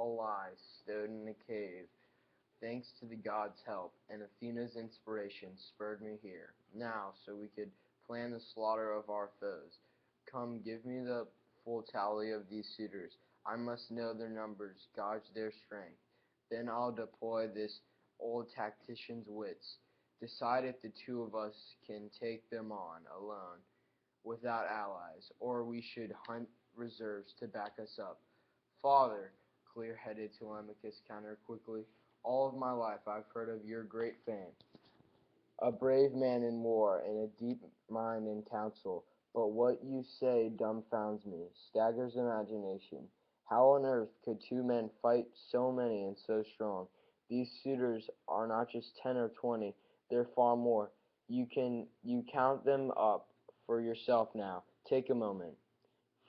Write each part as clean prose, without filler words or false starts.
all lie, stowed in a cave. Thanks to the gods' help, and Athena's inspiration spurred me here, now, so we could plan the slaughter of our foes. Come, give me the full tally of these suitors. I must know their numbers, gauge their strength. Then I'll deploy this old tactician's wits, decide if the two of us can take them on, alone, without allies, or we should hunt reserves to back us up. Father, clear-headed Telemachus countered quickly, all of my life I've heard of your great fame, a brave man in war and a deep mind in council. But what you say dumbfounds me, staggers imagination. How on earth could two men fight so many and so strong? These suitors are not just 10 or 20, they're far more. You count them up for yourself now. Take a moment.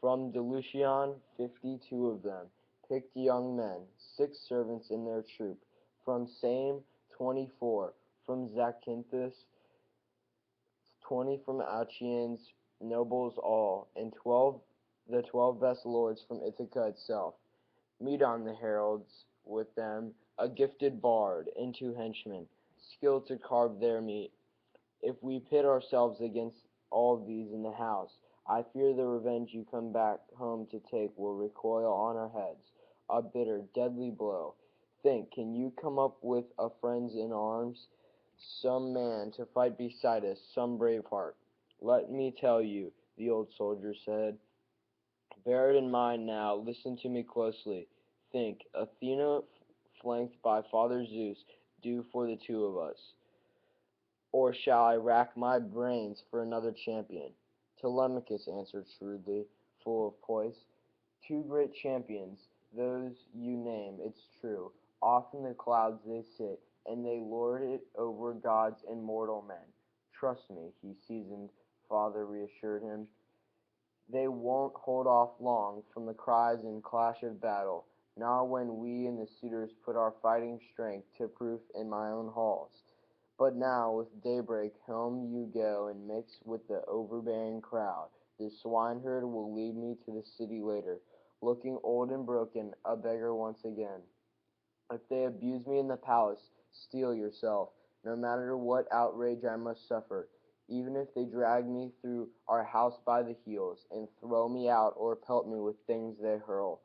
From Delusion, 52 of them, picked young men, 6 servants in their troop. From Same, 24. From Zacynthus, 20 from Achaeans, nobles all, and the 12 best lords from Ithaca itself. Medon the heralds with them, a gifted bard, and 2 henchmen, skilled to carve their meat. If we pit ourselves against all these in the house, I fear the revenge you come back home to take will recoil on our heads, a bitter, deadly blow. Think, can you come up with a friends in arms, some man to fight beside us, some brave heart? Let me tell you, the old soldier said. Bear it in mind now, listen to me closely. Think, Athena flanked by Father Zeus, do for the two of us. Or shall I rack my brains for another champion? Telemachus answered shrewdly, full of poise. 2 great champions, those you name, it's true. Off in the clouds they sit, and they lord it over gods and mortal men. Trust me, his seasoned father reassured him. They won't hold off long from the cries and clash of battle, not when we and the suitors put our fighting strength to proof in my own halls. But now, with daybreak, home you go and mix with the overbearing crowd. The swineherd will lead me to the city later, looking old and broken, a beggar once again. If they abuse me in the palace, steel yourself, no matter what outrage I must suffer, even if they drag me through our house by the heels, and throw me out or pelt me with things they hurl.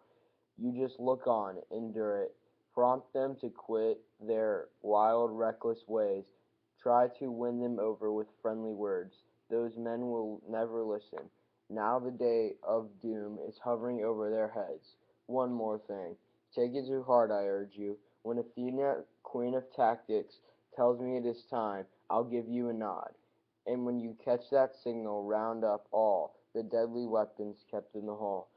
You just look on, endure it. Prompt them to quit their wild, reckless ways. Try to win them over with friendly words. Those men will never listen. Now the day of doom is hovering over their heads. One more thing. Take it to heart, I urge you. When Athena, queen of tactics, tells me it is time, I'll give you a nod. And when you catch that signal, round up all the deadly weapons kept in the hall.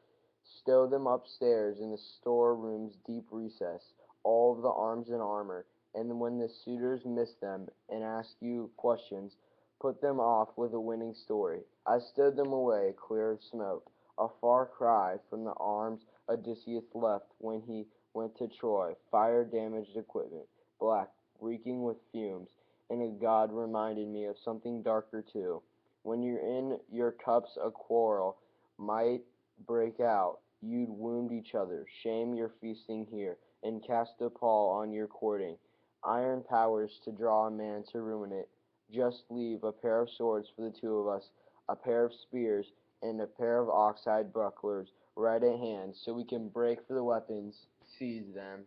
Stow them upstairs in the storeroom's deep recess, all of the arms and armor, and when the suitors miss them and ask you questions, put them off with a winning story. I stowed them away, clear of smoke, a far cry from the arms Odysseus left when he went to Troy, fire-damaged equipment, black, reeking with fumes, and a god reminded me of something darker too. When you're in your cups a quarrel might break out, you'd wound each other, shame your feasting here, and cast a pall on your courting. Iron powers to draw a man to ruin it. Just leave a pair of swords for the two of us, a pair of spears, and a pair of ox-hide bucklers right at hand, so we can break for the weapons, seize them,